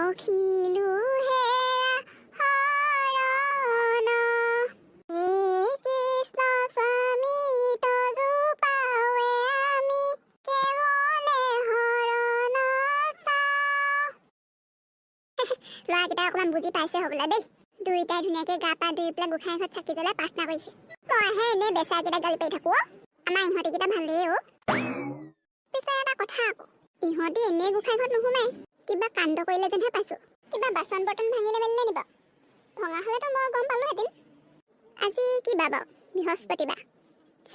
ৰখিলো হেৰা হৰণ কৃষ্ণ স্বামী তজোপাৱে আমি কেৱলে হৰণ চাওঁ। ল'ৰাকেইটা অকণমান বুজি পাইছে হ'বলা দেই। দুইটাই ধুনীয়াকে গা পা ধুই পেলাই গোঁসাই ঘৰত চাকি জ্বলাই প্ৰাৰ্থনা কৰিছে। মইহে এনেই বেচাকেইটা গালি পাৰি থাকো। আমাৰ ইহঁতিকেইটা ভালেই অ'। পিছে এটা কথা আকৌ, ইহঁতি এনেই গোঁসাই ঘৰত নোসোমাই, কিবা কাণ্ড কৰিলে যেনহে পাইছো। কিবা বাচন বৰ্তন ভাঙিলে মেলিলে নিবা। ভঙা হ'লেতো মই গম পালোহেঁতেন। আজি কি বাৰ বাৰু? বৃহস্পতিবাৰ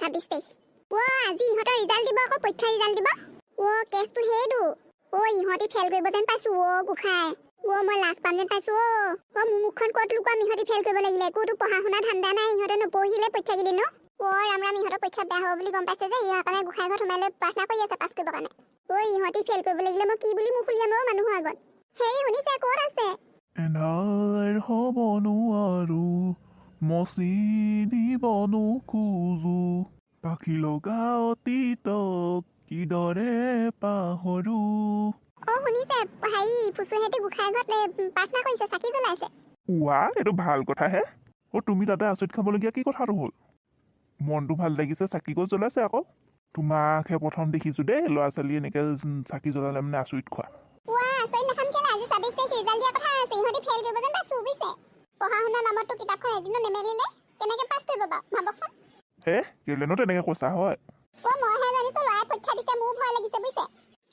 26 তাৰিখ। আজি ইহঁতৰ ৰিজাল্ট দিব আকৌ, পৰীক্ষাৰ ৰিজাল্ট দিব। কেছটো সেইটো। ইহঁতি ফেইল কৰিব যেন পাইছো গোঁসাই। মই লাজ পাম যেন পাইছো। মোৰ মুখখন ক'ত লুকুৱাম ইহঁতি ফেইল কৰিব লাগিলে। একোতো পঢ়া শুনা ধান্দা নাই, ইহঁতে নপঢ়িলে পৰীক্ষা কেইদিন ন। ৰাম ৰাম, ইহঁতৰ পৰীক্ষা বেয়া হ'ব বুলি গম পাইছে যে সেইকাৰণে গোঁসাই ঘৰত সোমাই লৈ প্ৰাৰ্থনা কৰি আছে পাছ কৰিবৰ কাৰণে। ইহঁতি ফেইল কৰিব লাগিলে মই কি বুলি মুখ উলিয়াম মানুহৰ আগত। হেৰি শুনিছে, ক'ত আছে? এনাৰ হ'ব নোৱাৰো, মচি দিব নোখোজো, পাখি লগা অতীতক কিদৰে পাহৰো। শুনিছে, হেৰি ফুচুহেঁতি গোঁসাই ঘৰত প্ৰাৰ্থনা কৰিছে, চাকি জ্বলাইছে। এইটো ভাল কথাহে। তুমি তাতে আচৰিত খাবলগীয়া কি কথাটো হ'ল? মনটো ভাল লাগিছে, চাকি গছ জ্বলাইছে আকৌ। তোমাকহে প্ৰথম দেখিছো দেই ল'ৰা ছোৱালী এনেকে চাকি জ্বলালে মানে আচৰিত খোৱা। আচৰিত নাখাম কেলে? আজি 26 তাৰিখ ৰিজাল্ট দিয়া কথা আছে। ইহঁতি ফেইল কৰিব যেন পাইছো বুজিছে। পঢ়া শুনা নামততো কিতাপখন এদিনো নেমেলিলে কেনেকে পাছ কৰিব বাৰু ভাবকচোন। কেলেনো তেনেকে কৈছা হয়? মইহে জানিছো ল'ৰাই পৰীক্ষা দিছে, মোৰ ভয় লাগিছে বুজিছে।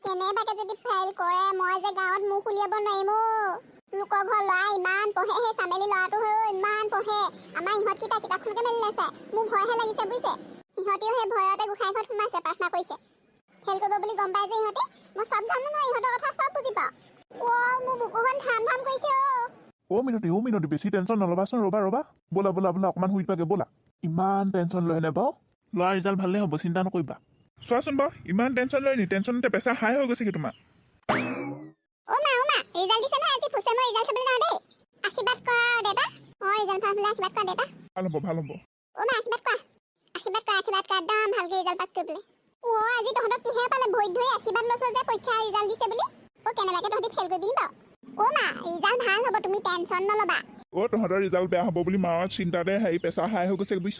কেনেবাকে যদি ফেইল কৰে মই যে গাঁৱত মুখ উলিয়াব নোৱাৰিম। লোকৰ ঘৰ ল'ৰা ইমান পঢ়ে, সেই চামেলি ল'ৰাটো হৈ ইমান পঢ়ে। আমাৰ ইহঁতকেইটা কিতাপখনকে মেলি নাচায়। মোৰ ভয়হে লাগিছে বুজিছে। ইহঁতিও সেই ভয়তে গোঁসাই ঘৰত সোমাইছে, প্ৰাৰ্থনা কৰিছে। ফেইল কৰিব বুলি গম পাই যে ইহঁতি, মই চব জানো নহয়, ইহঁতৰ কথা চব বুজি পাওঁ। মোৰ বুকুখন ধাম ধাম কৰিছে। মিনতি বেছি টেনশ্যন নল'বাচোন। ৰ'বা ব'লা অকণমান শুই পাগে ব'লা। ইমান টেনশ্যন লৈ নে বাৰু? ল'ৰা ৰিজাল্ট ভালেই হ'ব, চিন্তা নকৰিবা। চোৱাচোন বাৰু, ইমান টেনশ্যন লৈ নি? টেনশ্যনতে প্ৰেছাৰ হাই হৈ গৈছে কি তোমাৰ? ৰিজাল্ট দিছে নহয় আজি। ফুচে মই ৰিজাল্ট চাবলৈ যাওঁ দেই। আশীৰ্বাদ কৰা দেউতা। ৰিজাল্ট ভাল হ'লে আশীৰ্বাদ কৰা দেউতা। ভাল হ'ব। আশীৰ্বাদ কৰা একদম ভালকে ৰিজাল্ট পাছ কৰিবলৈ। আজি তহঁতক কিহে পালে ভৰিত ধৰি আশীৰ্বাদ লৈছ যে পৰীক্ষা ৰিজাল্ট দিছে বুলি? কেনেবাকে তহঁতি ফেইল কৰিবি নি বাৰু? ৰিজাল্ট ভাল হ'ব, তুমি টেনশ্যন নল'বা। তহঁতৰ ৰিজাল্ট বেয়া হ'ব বুলি মাৰ চিন্তাতে প্ৰেছাৰ হাই হৈ গৈছে বুজিছ।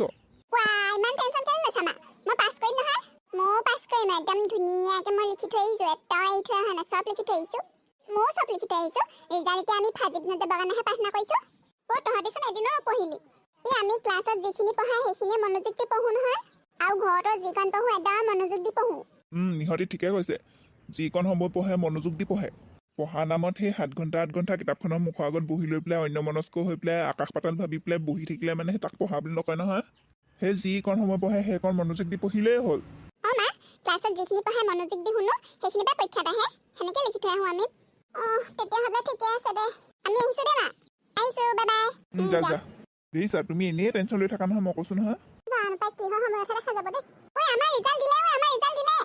ইমান টেনশ্যন কেলে লৈছা মা? মই পাছ কৰিম নহয়। ময়ো পাছ কৰিম, একদম ধুনীয়াকে মই লিখি থৈ আহিছো। এটাও এৰি থৈ অহা নাই, চব লিখি থৈ আহিছো। ময়ো চব লিখি থৈ আহিছো। ৰিজাল্ট এতিয়া আমি ফাজিত নাযাবৰ কাৰণেহে প্ৰাৰ্থনা কৰিছো। তহঁতিচোন এদিনো নপঢ়িলি। আমি ক্লাছত যিখিনি পঢ়াই সেইখিনিয়ে মনোযোগ দি পঢ়ো নহয়। আৰু ঘৰতো যিকণ পঢ়ো একদম মনোযোগ দি পঢ়ো। ইহঁতি ঠিকে কৈছে, যিকণ সময় পঢ়ে মনোযোগ দি পঢ়ে। পঢ়া নামত সেই 7 ঘণ্টা 8 ঘণ্টা কিতাপখনৰ মুখৰ আগত বহি লৈ পেলাই অন্যমনস্ক হৈ পেলাই আকাশ পাতাল ভাবি পেলাই বহি থাকিলে মানে তাক পঢ়া বুলি নকয় নহয়। সেই যিকণ সময় পঢ়ে সেইকণ মনোযোগ দি পঢ়িলেই হ'ল। মা, ক্লাছত যিখিনি পঢ়াই মনোযোগ দি শুনো সেইখিনি পৰা পৰীক্ষাত আহে। সেনেকে লিখি থৈ আহো আমি। তেতিয়াহ'লে ঠিকে আছে দে। আমি আহিছো দে মা। আহিছো, বাই বাই। যা দেখিছা, তুমি এনেই টেনশ্যন লৈ থাকা নহয়, মই কৈছো নহয়। জানো পাই কি হয়, সময়তহে দেখা যাব দেই। আমাৰ ৰিজাল্ট দিলে।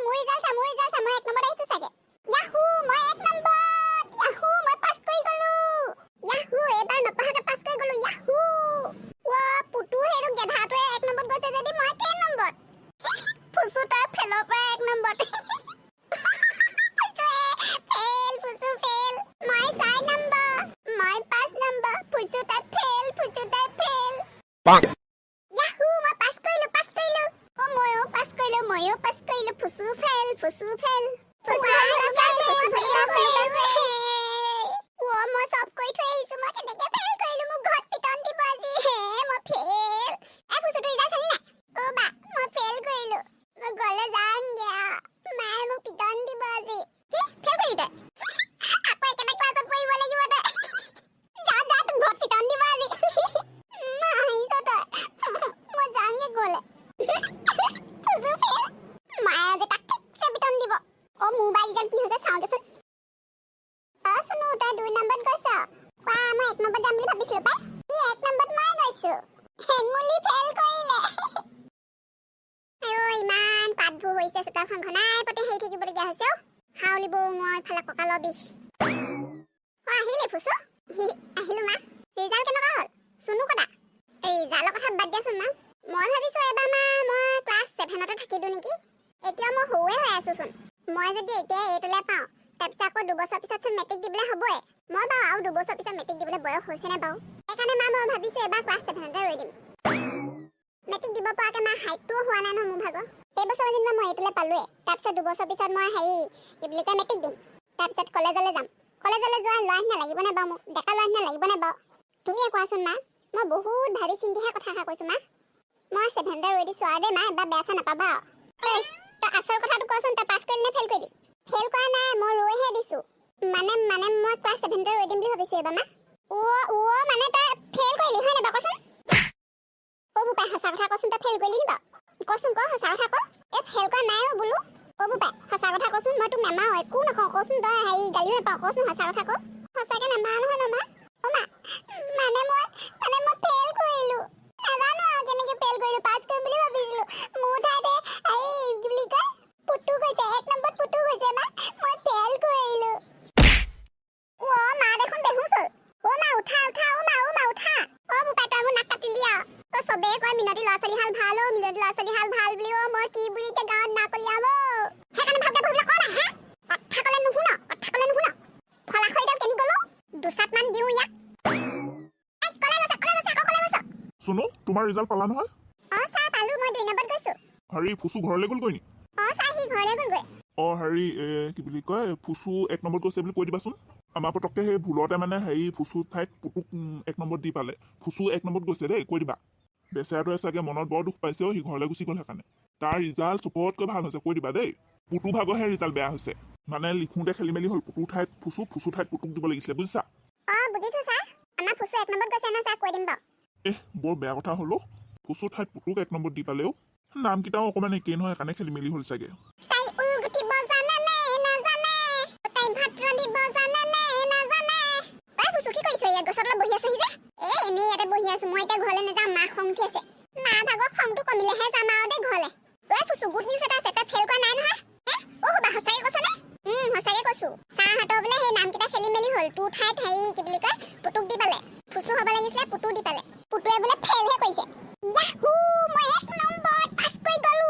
মোৰ ৰিজাল্ট চা, মই 1 নম্বৰত আহিছো চাগে। ইয়াহু, মই 1 নম্বৰত। ইয়াহু, মই পাছ কৰি গলো। ইয়াহু, এবাৰ নপঢ়াকে পাছ কৰি গলো। ইয়াহু। পুতু হেৰু গেধাটোৱে 1 নম্বৰত গৈছে যদি মই 10 নম্বৰত। ফুচু তই ফেলৰ পৰা 1 নম্বৰত। ফুচু ফেল। মই 4 নম্বৰ। মই 5 নম্বৰ। ফুচু তই ফেল। ইয়াহু, মই পাছ কৰিলো। ময়ো পাছ কৰিলো। ফুচু ফেল। মই চব কৰি থৈ আহিছো। মই কেনেকে ফেল কৰিলো? মোক ঘৰত পিটন দিব আজি। মই ফেল। ফুচু তোৰ ৰিজাল্ট চালি নাই? বা, মই ফেল কৰিলো। মই ঘৰলৈ যামগে। মায়ে মোক পিটন দিব আজি। কি ফেল কৰিলি তই? আকৌ একেটা ক্লাছত পঢ়িব লাগিব তই। যা তোক ঘৰত পিটন দিব আজি। আহিছ তই। মই যামগে ঘৰলৈ। ফুচু ফেল। মায়ে আজি তাক ঠিকছে পিটন দিব। মোবাইল ৰিজাল্ট কি হৈছে চাওঁ দেচোন। শুনো, তই 2 নম্বৰত গৈছ। মই 1 নম্বৰত যাম বুলি ভাবিছিলো পাই। 1 নম্বৰত মই গৈছো। হেঙুলি ফেল কৰিলে। ইমান পাতবোৰ হৈছে চোতালখন ঘনাই পতে হেৰি থাকিবলগীয়া হৈছে। হাউলিব মই ইফালে কঁকালৰ বিষ। আহিলি ফুচু? আহিলো মা। ৰিজাল্ট কেনেকুৱা হ'ল? চুনু কটা। ৰিজাল্টৰ কথা বাদ দিয়াচোন মা। মই ভাবিছো এবাৰ মই ক্লাছ 7তে থাকি দিওঁ নেকি। এতিয়া মই সৰুৱে হৈ আছোচোন। মই যদি এতিয়া এইটোলে পাওঁ, তাৰপিছত আকৌ 2 বছৰ পিছত চোন মেট্ৰিক দিবলৈ হ'বই মই বাৰু আৰু 2 বছৰ পিছত মেট্ৰিক দিবলৈ বয়স হৈছে নে বাৰু সেইকাৰণে মা মই ভাবিছোঁ এবাৰ ক্লাছ 7তে ৰৈ দিম মেট্ৰিক দিব পৰাকৈ মা হাইটটোও হোৱা নাই নহয় মোৰ ভাগৰ এইবছৰ যেনিবা মই এইটোলৈ পালোৱে তাৰপিছত 2 বছৰ পিছত মই কি বুলি কয় মেট্ৰিক দিম তাৰপিছত কলেজলৈ যাম কলেজলৈ যোৱা ল'ৰা নিচিনা লাগিব নে বাৰু মোক ডেকা ল'ৰা নিচিনা লাগিব নে বাৰু তুমিয়ে কোৱাচোন মা মই বহুত ভাবি চিন্তিহে কথাষাৰ কৈছোঁ মা মই 7তে ৰৈ দিছোঁ আৰু দেই মা এবাৰ বেয়া চেয়া নাপাবা আৰু তই আচল কথাটো কোৱাচোন তই পাছ কৰিলি নে ফেইল কৰিলি ফেইল কৰা নাই মই ৰৈহে দিছোঁ মানে মই ক্লাছ 7তে ৰৈ দিম বুলি ভাবিছোঁ এইবাৰ মা মানে তই ফেইল কৰিলি হয় নাই বাৰু কচোন বোপাই সঁচা কথা কচোন তই ফেইল কৰিলি নি বাৰু কচোন ক সঁচা কথা ক এই ফেইল কৰা নাই বোলো বোপাই সঁচা কথা কচোন মই তোক নেমাৰো একো নকওঁ কচোন তই গালিও নাপাওঁ কচোন সঁচা কথা ক সঁচাকৈ নেমাৰো নহয় নমা মা মানে মই ফেইল কৰিলোঁ নাজানো আৰু কেনেকৈ ফেইল কৰিলোঁ পাছ কৰিম বুলি ভাবিছিলোঁ মোৰ ঠাইতে কি বুলি কয় পুতু গৈছে 1 নম্বৰত পুতু গৈছে মা মই ফেইল কৰিলোঁ মা দেখোন বেহুচ হ'ল মা উঠা মা উঠা বোপাই তই মোৰ নাক কাটিলি আৰু তই চবেই কয় মিনতি ল'ৰা ছোৱালী হাল ভাল মিনতি ল'ৰা ছোৱালী হাল ভাল বুলি মই কি বুলি এতিয়া গাঁৱত নাক কলিয়াম সেইকাৰণে ভালকৈ পঢ়িবলৈ কোৱা নাই কথা ক'লে নুশুন ফলাখৰিডাল কেনি গ'লো দুচাটমান দিওঁ ইয়াক শুনো তোমাৰ ৰিজাল্ট পালা নহয় ছাৰ পালোঁ মই 2 নম্বৰত গৈছোঁ হেৰি ফুচু ঘৰলৈ গ'লগৈ নি ছাৰ সি ঘৰলৈ গ'লগৈ হেৰি কি বুলি কয় ফুচু 1 নম্বৰত গৈছে বুলি কৈ দিবাচোন আমাৰ পটককৈ সেই ভুলতে মানে ফুচু ঠাইত পুতুক 1 নম্বৰত দি পালে ফুচু 1 নম্বৰত গৈছে দেই কৈ দিবা বেচেৰাটোৱে চাগে মনত বৰ দুখ পাইছে সি ঘৰলৈ গুচি গ'ল সেইকাৰণে তাৰ ৰিজাল্ট চবতকৈ ভাল হৈছে কৈ দিবা দেই পুতু ভাগৰহে ৰিজাল্ট বেয়া হৈছে মানে লিখোঁতে খেলি মেলি হ'ল পুতু ঠাইত ফুচু ঠাইত পুতুক দিব লাগিছিলে বুজিছা বুজিছোঁ ছাৰ আমাৰ ফুচু 1 নম্বৰত গৈছে ন ছাৰ কৈ দিম বাৰু বৰ বেয়া কথা হ'লো ফুচু ঠাইত পুতুক 1 নম্বৰত দি পালেও নামকেইটাও অকণমান একেই নহয় সেইকাৰণে খেলি মেলি হ'ল চাগে তাই উগুটিব জানে নে নাজানে তাই ভাত ৰান্ধিব জানে নে নাজানে ফুচু কি কৰিছ ইয়াত গছত বহি আছহি যে এনেই ইয়াতে বহি আছো মই এতিয়া ঘৰলৈ নাযাওঁ মা খং উঠি আছে মা ভাগৰ খংটো কমিলেহে যাম আৰু দেই ঘৰলৈ ফুচু গুড নিউজ এটা আছে তই ফেইল কৰা নাই নহয় সঁচাকে কৈছ নে সঁচাকে কৈছো ছাৰহঁতৰ বোলে সেই নামকেইটা খেলি মেলি হ'ল তোৰ ঠাইত কি বুলি কয় পুতুক দি পালে ফুচু হ'ব লাগিছিলে পুতু দি পালে পুতুৱে বোলে ফেইলহে কৰিছে ইয়াহু মই 1 নম্বৰত পাছ কৰি গ'লো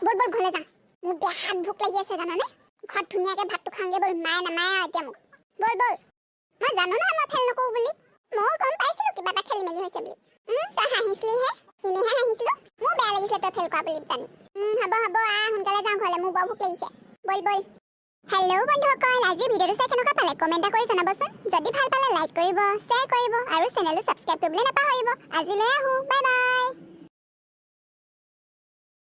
বল ঘৰলৈ যাম মোৰ বেয়া হাত ভোক লাগি আছে জানানে ঘৰত ধুনীয়াকৈ ভাতটো খাওঁগে বল মায়ে নামায়ে আৰু এতিয়া মোক বল মই জানো নহয় মই ফেইল নকৰোঁ বুলি ময়ো গম পাইছিলোঁ কিবা এটা খেলি মেলি হৈছে বুলি তই হাঁহিছিলিহে এনেহে হাঁহিছিলোঁ মোৰ বেয়া লাগিছিলে তই ফেইল কৰা বুলি জানি হ'ব সোনকালে যাওঁ ঘৰলৈ মোৰ বৰ ভোক লাগিছে বল হেল্ল' বন্ধুসকল আজি ভিডিঅ'টো চাই কেনেকুৱা পালে কমেণ্ট এটা কৰি জনাবচোন যদি ভাল পালে লাইক কৰিব শ্বেয়াৰ কৰিব আৰু চেনেলটো ছাবস্ক্ৰাইব কৰিবলৈ নাপাহৰিব আজিলৈ আহোঁ বাই বাই